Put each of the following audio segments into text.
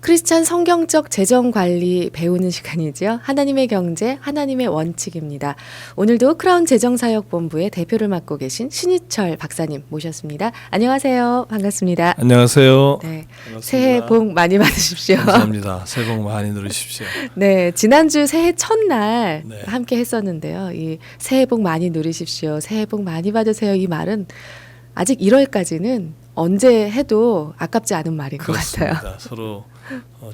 크리스찬 성경적 재정 관리 배우는 시간이죠. 하나님의 경제, 하나님의 원칙입니다. 오늘도 크라운 재정사역본부의 대표를 맡고 계신 신희철 박사님 모셨습니다. 안녕하세요. 반갑습니다. 안녕하세요. 네, 반갑습니다. 새해 복 많이 받으십시오. 감사합니다. 새해 복 많이 누리십시오. 네, 지난주 새해 첫날 네. 함께 했었는데요. 이 새해 복 많이 누리십시오. 새해 복 많이 받으세요. 이 말은 아직 1월까지는 언제 해도 아깝지 않은 말인 것 같아요. 그렇습니다. 서로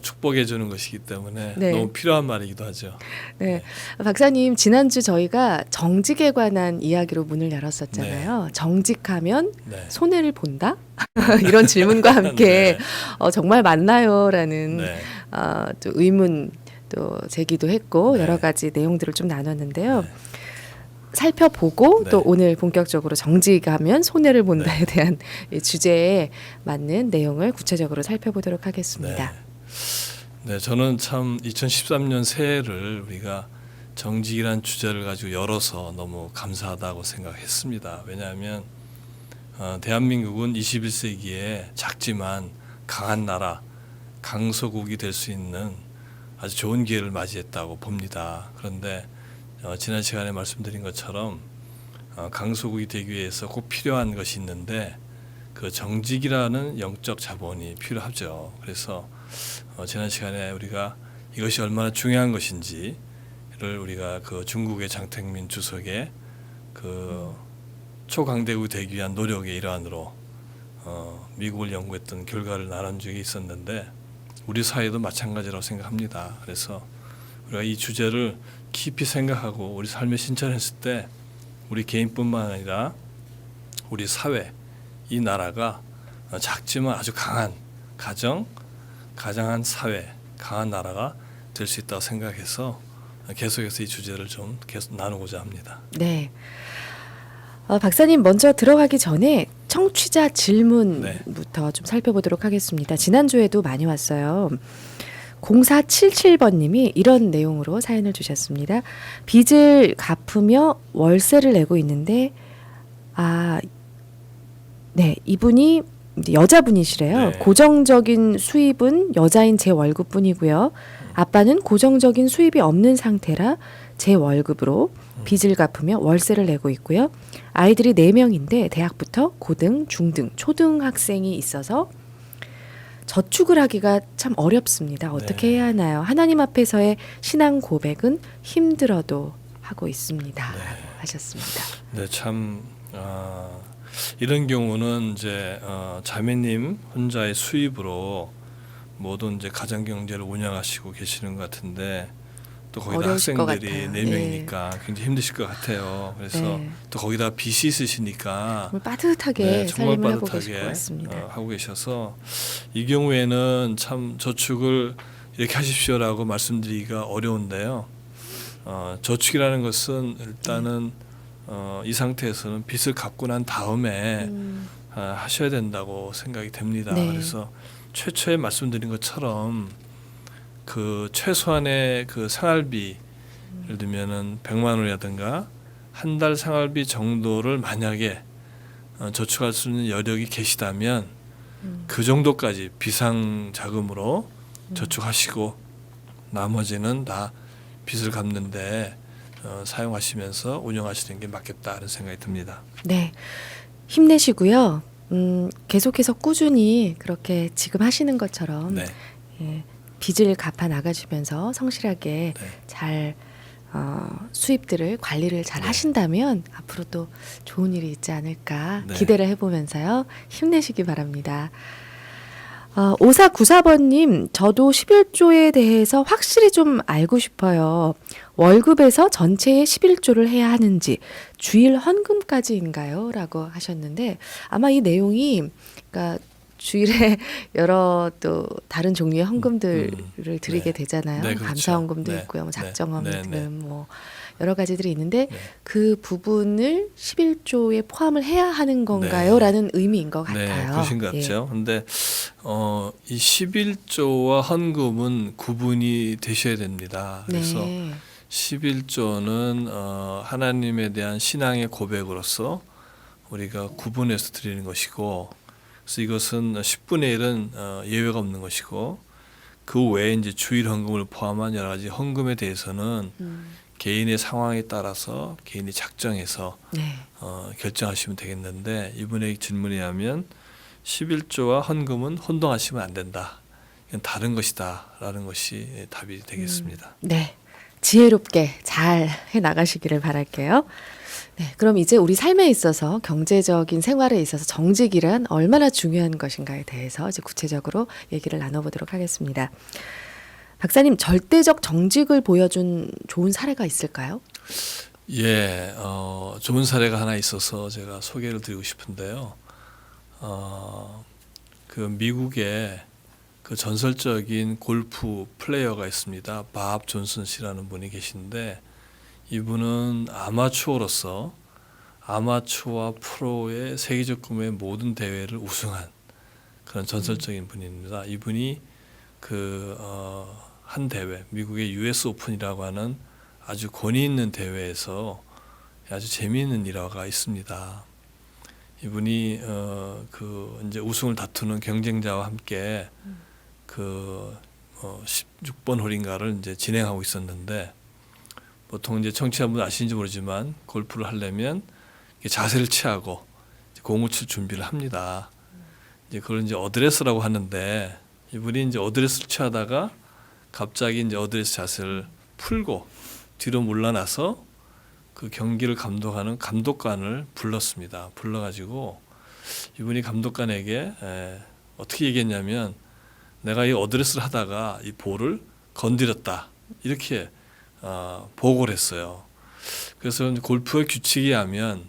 축복해 주는 것이기 때문에 네. 너무 필요한 말이기도 하죠. 네, 박사님 지난주 저희가 정직에 관한 이야기로 문을 열었었잖아요. 정직하면 네. 손해를 본다? 이런 질문과 함께 네. 정말 맞나요?라는 네. 또 의문 또 제기도 했고 네. 여러 가지 내용들을 좀 나눴는데요. 네. 살펴보고 네. 또 오늘 본격적으로 정직하면 손해를 본다에 대한 이 주제에 맞는 내용을 구체적으로 살펴보도록 하겠습니다. 네, 저는 참 2013년 새해를 우리가 정직이란 주제를 가지고 열어서 너무 감사하다고 생각했습니다. 왜냐하면 대한민국은 21세기에 작지만 강한 나라, 강소국이 될 수 있는 아주 좋은 기회를 맞이했다고 봅니다. 그런데 지난 시간에 말씀드린 것처럼 강소국이 되기 위해서 꼭 필요한 것이 있는데 그 정직이라는 영적 자본이 필요하죠. 그래서 지난 시간에 우리가 이것이 얼마나 중요한 것인지를 우리가 그 중국의 장택민 주석의 그 초강대국이 되기 위한 노력의 일환으로 미국을 연구했던 결과를 나눈 적이 있었는데 우리 사회도 마찬가지라고 생각합니다. 그래서 우리가 이 주제를 깊이 생각하고 우리 삶에 실천했을 때 우리 개인뿐만 아니라 우리 사회, 이 나라가 작지만 아주 강한 가정, 가장한 사회, 강한 나라가 될 수 있다고 생각해서 계속해서 이 주제를 좀 계속 나누고자 합니다. 네. 박사님 먼저 들어가기 전에 청취자 질문부터 좀 살펴보도록 하겠습니다. 지난주에도 많이 왔어요. 0477번님이 이런 내용으로 사연을 주셨습니다. 빚을 갚으며 월세를 내고 있는데 네, 이분이 여자분이시래요. 네. 고정적인 수입은 여자인 제 월급뿐이고요. 아빠는 고정적인 수입이 없는 상태라 제 월급으로 빚을 갚으며 월세를 내고 있고요. 아이들이 4명인데 대학부터 고등, 중등, 초등학생이 있어서 저축을 하기가 참 어렵습니다. 어떻게 네. 해야 하나요? 하나님 앞에서의 신앙 고백은 힘들어도 하고 있습니다. 네. 하셨습니다. 네, 참 이런 경우는 이제 자매님 혼자의 수입으로 모든 이제 가정 경제를 운영하시고 계시는 것 같은데 또 거기다 어려우실 것 학생들이 같아요. 4명이니까 굉장히 힘드실 것 같아요. 그래서 네. 또 거기다 빚이 있으시니까 정말 빠듯하게 네, 정말 삶을 하고 계실 빠듯하게 것 같습니다. 하고 계셔서 이 경우에는 참 저축을 이렇게 하십시오라고 말씀드리기가 어려운데요. 저축이라는 것은 일단은 이 상태에서는 빚을 갚고 난 다음에 하셔야 된다고 생각이 됩니다. 네. 그래서 최초에 말씀드린 것처럼 그 최소한의 그 생활비 예를 들면은 100만 원이라든가 한 달 생활비 정도를 만약에 저축할 수 있는 여력이 계시다면 그 정도까지 비상 자금으로 저축하시고 나머지는 다 빚을 갚는데 사용하시면서 운영하시는 게 맞겠다는 생각이 듭니다. 네, 힘내시고요. 계속해서 꾸준히 그렇게 지금 하시는 것처럼 네. 예, 빚을 갚아 나가시면서 성실하게 네. 잘 수입들을 관리를 잘 네. 하신다면 앞으로 또 좋은 일이 있지 않을까 네. 기대를 해보면서요. 힘내시기 바랍니다. 5494번님, 저도 11조에 대해서 확실히 좀 알고 싶어요. 월급에서 전체의 11조를 해야 하는지, 주일 헌금까지인가요? 라고 하셨는데, 아마 이 내용이, 그러니까 주일에 여러 또 다른 종류의 헌금들을 드리게 네. 되잖아요. 네, 그렇죠. 감사 헌금도 네. 있고요, 뭐 네. 작정 헌금, 네. 네. 뭐 여러 가지들이 있는데 네. 그 부분을 11조에 포함을 해야 하는 건가요? 네. 라는 의미인 것 네, 같아요. 그러신 것 같죠. 근데 이 11조와 헌금은 구분이 되셔야 됩니다. 그래서 네. 11조는 하나님에 대한 신앙의 고백으로서 우리가 구분해서 드리는 것이고, 그래서 이것은 10분의 1은 예외가 없는 것이고, 그 외에 이제 주일 헌금을 포함한 여러 가지 헌금에 대해서는 개인의 상황에 따라서 개인이 작정해서 네. 결정하시면 되겠는데, 이분의 질문에 의하면 11조와 헌금은 혼동하시면 안 된다. 이건 다른 것이다라는 것이 답이 되겠습니다. 네. 지혜롭게 잘 해 나가시기를 바랄게요. 네, 그럼 이제 우리 삶에 있어서 경제적인 생활에 있어서 정직이란 얼마나 중요한 것인가에 대해서 이제 구체적으로 얘기를 나눠보도록 하겠습니다. 박사님, 절대적 정직을 보여준 좋은 사례가 있을까요? 예, 좋은 사례가 하나 있어서 제가 소개를 드리고 싶은데요. 그 미국의 그 전설적인 골프 플레이어가 있습니다. 밥 존슨 씨라는 분이 계신데, 이분은 아마추어로서 아마추어 프로의 세계적 규모의 모든 대회를 우승한 그런 전설적인 분입니다. 이분이 한 대회, 미국의 US 오픈이라고 하는 아주 권위 있는 대회에서 아주 재미있는 일화가 있습니다. 이분이 이제 우승을 다투는 경쟁자와 함께 16번 홀인가를 이제 진행하고 있었는데, 보통 이제 청취자분 아시는지 모르지만 골프를 하려면 자세를 취하고 공을 칠 준비를 합니다. 이제 그걸 이제 어드레스라고 하는데, 이분이 이제 어드레스를 취하다가 갑자기 이제 어드레스 자세를 풀고 뒤로 물러나서 그 경기를 감독하는 감독관을 불렀습니다. 불러가지고 이분이 감독관에게 어떻게 얘기했냐면, 내가 이 어드레스를 하다가 이 볼을 건드렸다, 이렇게 보고를 했어요. 그래서 골프의 규칙에 하면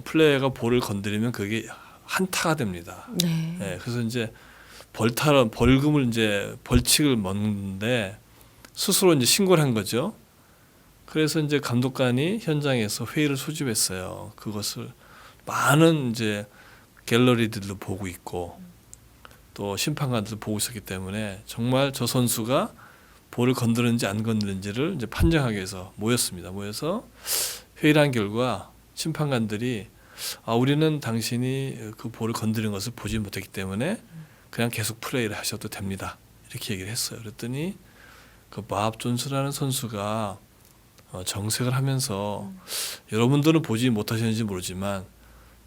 플레이어가 볼을 건드리면 그게 한타가 됩니다. 네. 그래서 이제 벌금을 이제 벌칙을 먹는데 스스로 이제 신고를 한 거죠. 그래서 이제 감독관이 현장에서 회의를 소집했어요. 그것을 많은 이제 갤러리들도 보고 있고 또 심판관들도 보고 있었기 때문에 정말 저 선수가 볼을 건드렸는지 안 건드렸는지를 이제 판정하기 위해서 모였습니다. 모여서 회의를 한 결과 심판관들이 우리는 당신이 그 볼을 건드린 것을 보지 못했기 때문에 그냥 계속 플레이를 하셔도 됩니다, 이렇게 얘기를 했어요. 그랬더니 그 밥 존스라는 선수가 정색을 하면서 여러분들은 보지 못하셨는지 모르지만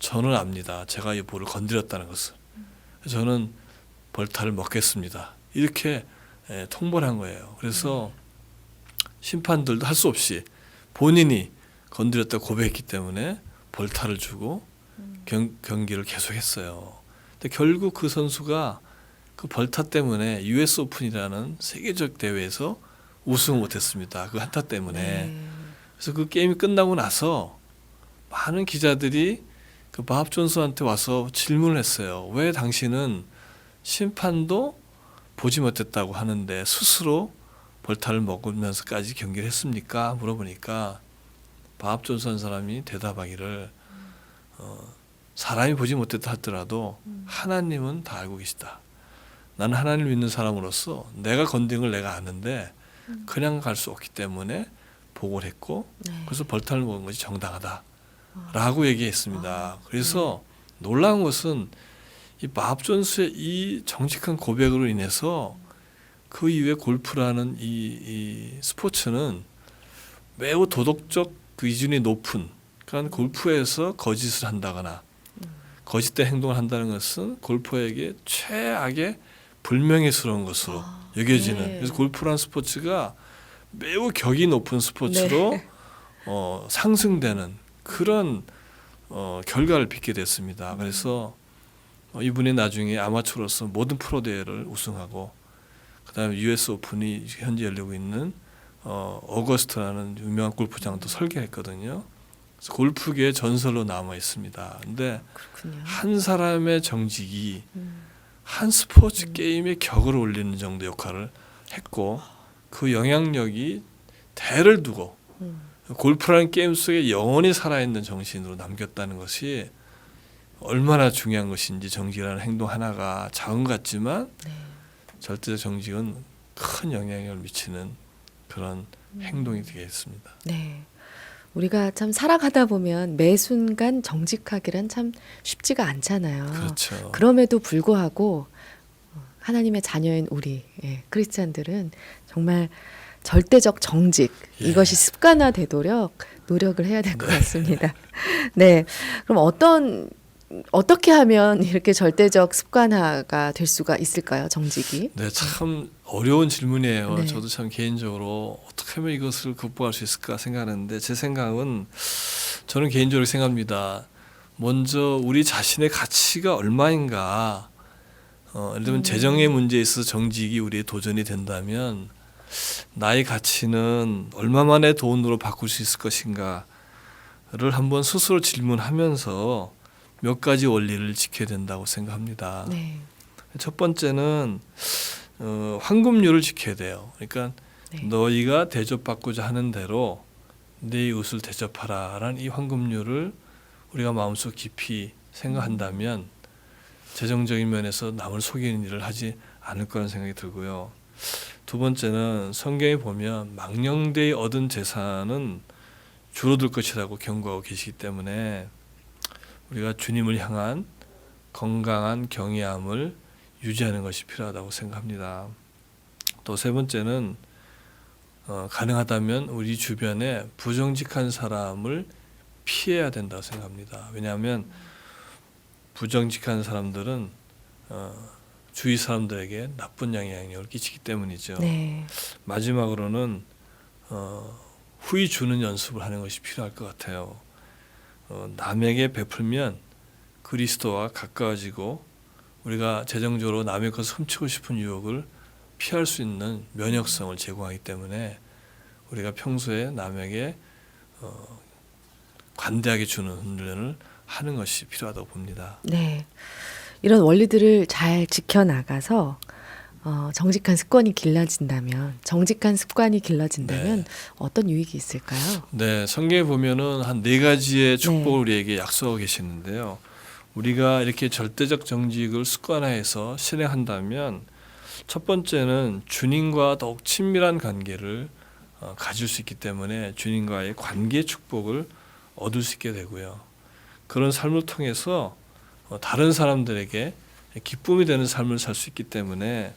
저는 압니다. 제가 이 볼을 건드렸다는 것을. 저는 벌타를 먹겠습니다, 이렇게 통보를 한 거예요. 그래서 심판들도 할 수 없이 본인이 건드렸다고 고백했기 때문에 벌타를 주고 경기를 계속했어요. 근데 결국 그 선수가 그 벌타 때문에 US 오픈이라는 세계적 대회에서 우승을 못했습니다. 그 한타 때문에. 네. 그래서 그 게임이 끝나고 나서 많은 기자들이 그 밥 존슨한테 와서 질문을 했어요. 왜 당신은 심판도 보지 못했다고 하는데 스스로 벌타를 먹으면서까지 경기를 했습니까? 물어보니까 밥 존슨 사람이 대답하기를 사람이 보지 못했다 하더라도 하나님은 다 알고 계시다. 나는 하나님을 믿는 사람으로서 내가 건드린 걸 내가 아는데 그냥 갈 수 없기 때문에 보고를 했고, 네. 그래서 벌타를 먹은 것이 정당하다라고 얘기했습니다. 그래서 놀라운 것은 이 밥 존스의 이 정직한 고백으로 인해서 그 이후에 골프라는 이 스포츠는 매우 도덕적 기준이 높은, 그러니까 골프에서 거짓을 한다거나 거짓된 행동을 한다는 것은 골퍼에게 최악의 불명예스러운 것으로 여겨지는, 네. 그래서 골프라는 스포츠가 매우 격이 높은 스포츠로 네. 상승되는 그런 결과를 빚게 됐습니다. 그래서 이분이 나중에 아마추어로서 모든 프로 대회를 우승하고, 그다음에 US 오픈이 현재 열리고 있는 어거스트라는 유명한 골프장도 설계했거든요. 그래서 골프계의 전설로 남아 있습니다. 근데 그렇군요. 한 사람의 정직이 한 스포츠 게임의 격을 올리는 정도 역할을 했고, 그 영향력이 대를 두고 골프라는 게임 속에 영원히 살아있는 정신으로 남겼다는 것이 얼마나 중요한 것인지 정직이라는 행동 하나가 작은 것 같지만 절대적 정직은 큰 영향력을 미치는 그런 행동이 되겠습니다. 네. 우리가 참 살아가다 보면 매 순간 정직하기란 참 쉽지가 않잖아요. 그렇죠. 그럼에도 불구하고 하나님의 자녀인 우리 크리스찬들은 정말 절대적 정직 이것이 습관화되도록 노력을 해야 될 것 같습니다. 네, 그럼 어떻게 하면 이렇게 절대적 습관화가 될 수가 있을까요, 정직이? 네, 참 어려운 질문이에요. 네. 저도 참 개인적으로 어떻게 하면 이것을 극복할 수 있을까 생각하는데 제 생각은 저는 개인적으로 생각합니다. 먼저 우리 자신의 가치가 얼마인가. 예를 들면 재정의 문제에 있어서 정직이 우리의 도전이 된다면 나의 가치는 얼마만의 돈으로 바꿀 수 있을 것인가를 한번 스스로 질문하면서 몇 가지 원리를 지켜야 된다고 생각합니다. 네. 첫 번째는 황금률을 지켜야 돼요. 그러니까 네. 너희가 대접받고자 하는 대로 내 이웃을 대접하라라는 이 황금률을 우리가 마음속 깊이 생각한다면 재정적인 면에서 남을 속이는 일을 하지 않을 거라는 생각이 들고요. 두 번째는 성경에 보면 망령되이 얻은 재산은 줄어들 것이라고 경고하고 계시기 때문에 우리가 주님을 향한 건강한 경외함을 유지하는 것이 필요하다고 생각합니다. 또 세 번째는 가능하다면 우리 주변에 부정직한 사람을 피해야 된다고 생각합니다. 왜냐하면 부정직한 사람들은 주위 사람들에게 나쁜 영향력을 끼치기 때문이죠. 네. 마지막으로는 후히 주는 연습을 하는 것이 필요할 것 같아요. 남에게 베풀면 그리스도와 가까워지고 우리가 재정적으로 남의 것을 훔치고 싶은 유혹을 피할 수 있는 면역성을 제공하기 때문에 우리가 평소에 남에게 관대하게 주는 훈련을 하는 것이 필요하다고 봅니다. 네. 이런 원리들을 잘 지켜나가서 정직한 습관이 길러진다면 네. 어떤 유익이 있을까요? 네, 성경에 보면은 한 4가지의 축복을 우리에게 약속하고 계시는데요. 우리가 이렇게 절대적 정직을 습관화해서 실행한다면 첫 번째는 주님과 더욱 친밀한 관계를 가질 수 있기 때문에 주님과의 관계 축복을 얻을 수 있게 되고요. 그런 삶을 통해서 다른 사람들에게 기쁨이 되는 삶을 살 수 있기 때문에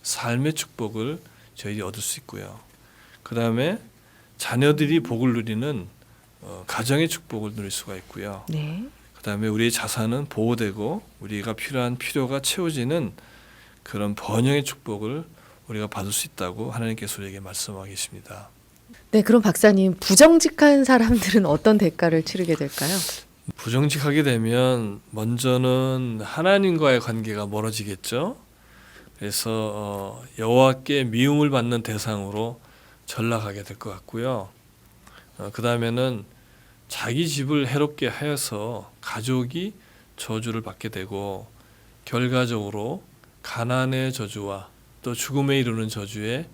삶의 축복을 저희들이 얻을 수 있고요. 그 다음에 자녀들이 복을 누리는 가정의 축복을 누릴 수가 있고요. 네. 그 다음에 우리의 자산은 보호되고 우리가 필요한 필요가 채워지는 그런 번영의 축복을 우리가 받을 수 있다고 하나님께서 우리에게 말씀하고 계십니다. 네, 그럼 박사님, 부정직한 사람들은 어떤 대가를 치르게 될까요? 부정직하게 되면 먼저는 하나님과의 관계가 멀어지겠죠. 그래서 여호와께 미움을 받는 대상으로 전락하게 될 것 같고요. 그 다음에는 자기 집을 해롭게 하여서 가족이 저주를 받게 되고 결과적으로 가난의 저주와 또 죽음에 이르는 저주에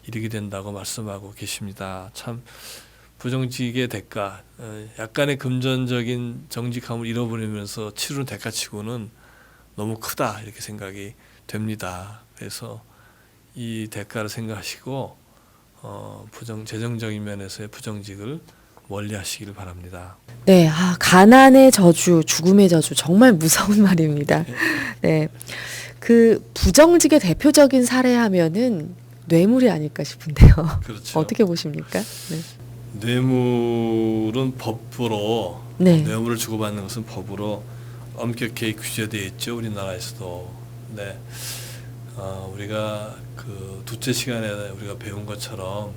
이르게 된다고 말씀하고 계십니다. 참 부정직의 대가, 약간의 금전적인 정직함을 잃어버리면서 치르는 대가치고는 너무 크다 이렇게 생각이 됩니다. 그래서 이 대가를 생각하시고 재정적인 면에서의 부정직을 멀리하시기를 바랍니다. 네, 가난의 저주, 죽음의 저주 정말 무서운 말입니다. 네, 그 부정직의 대표적인 사례하면은 뇌물이 아닐까 싶은데요. 그렇죠. 어떻게 보십니까? 네. 뇌물은 법으로 네. 뇌물을 주고받는 것은 법으로 엄격히 규제되어 있죠. 우리나라에서도. 네. 우리가 그 둘째 시간에 우리가 배운 것처럼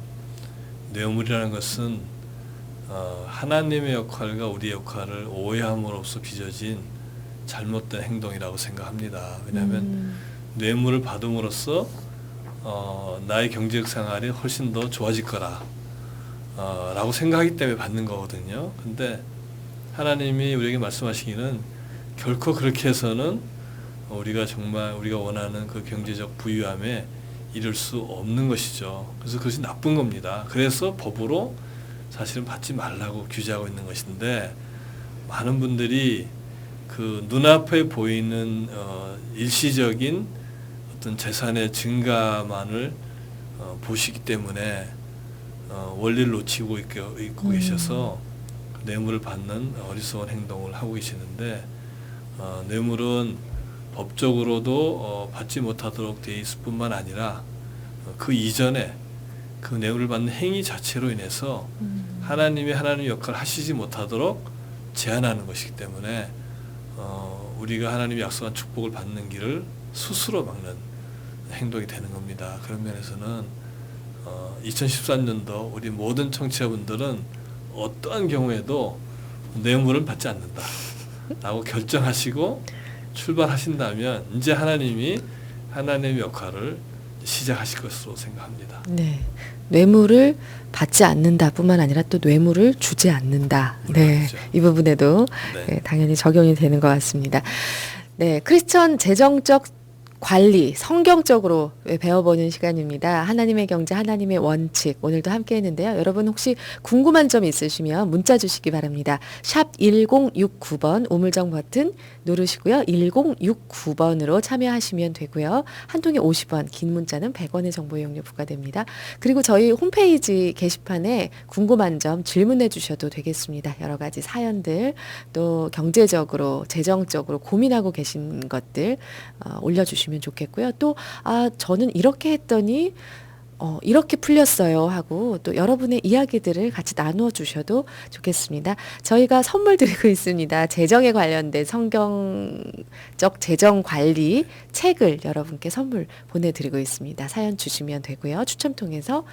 뇌물이라는 것은 하나님의 역할과 우리의 역할을 오해함으로써 빚어진 잘못된 행동이라고 생각합니다. 왜냐하면 뇌물을 받음으로써 나의 경제적 생활이 훨씬 더 좋아질 거라 라고 생각하기 때문에 받는 거거든요. 근데 하나님이 우리에게 말씀하시기는 결코 그렇게 해서는 우리가 정말 우리가 원하는 그 경제적 부유함에 이를 수 없는 것이죠. 그래서 그것이 나쁜 겁니다. 그래서 법으로 사실은 받지 말라고 규제하고 있는 것인데 많은 분들이 그 눈앞에 보이는 일시적인 어떤 재산의 증가만을 보시기 때문에 원리를 놓치고 있고 계셔서 뇌물을 받는 어리석은 행동을 하고 계시는데 뇌물은 법적으로도 받지 못하도록 돼 있을 뿐만 아니라 그 이전에 그 뇌물을 받는 행위 자체로 인해서 하나님의 역할을 하시지 못하도록 제한하는 것이기 때문에 우리가 하나님이 약속한 축복을 받는 길을 스스로 막는 행동이 되는 겁니다. 그런 면에서는 2013년도 우리 모든 청취자분들은 어떠한 경우에도 뇌물은 받지 않는다 라고 결정하시고 출발하신다면 이제 하나님의 역할을 시작하실 것으로 생각합니다. 네. 뇌물을 받지 않는다뿐만 아니라 또 뇌물을 주지 않는다. 네. 그렇죠. 이 부분에도 네. 네, 당연히 적용이 되는 것 같습니다. 네. 크리스천 재정적 관리, 성경적으로 배워보는 시간입니다. 하나님의 경제, 하나님의 원칙. 오늘도 함께 했는데요. 여러분 혹시 궁금한 점 있으시면 문자 주시기 바랍니다. 샵 1069번 우물정 버튼 누르시고요. 1069번으로 참여하시면 되고요. 한 통에 50원, 긴 문자는 100원의 정보 이용료 부과됩니다. 그리고 저희 홈페이지 게시판에 궁금한 점 질문해 주셔도 되겠습니다. 여러 가지 사연들, 또 경제적으로, 재정적으로 고민하고 계신 것들 올려주시면 좋겠고요. 또 저는 이렇게 했더니 이렇게 풀렸어요 하고 또 여러분의 이야기들을 같이 나누어 주셔도 좋겠습니다. 저희가 선물 드리고 있습니다. 재정에 관련된 성경적 재정 관리 책을 여러분께 선물 보내드리고 있습니다. 사연 주시면 되고요. 추첨 통해서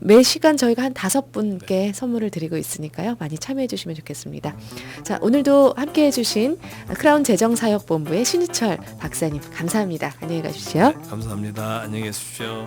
매 시간 저희가 한 5분께 선물을 드리고 있으니까요. 많이 참여해 주시면 좋겠습니다. 자, 오늘도 함께 해주신 크라운 재정사역본부의 신희철 박사님 감사합니다. 안녕히 가십시오. 감사합니다. 안녕히 계십시오.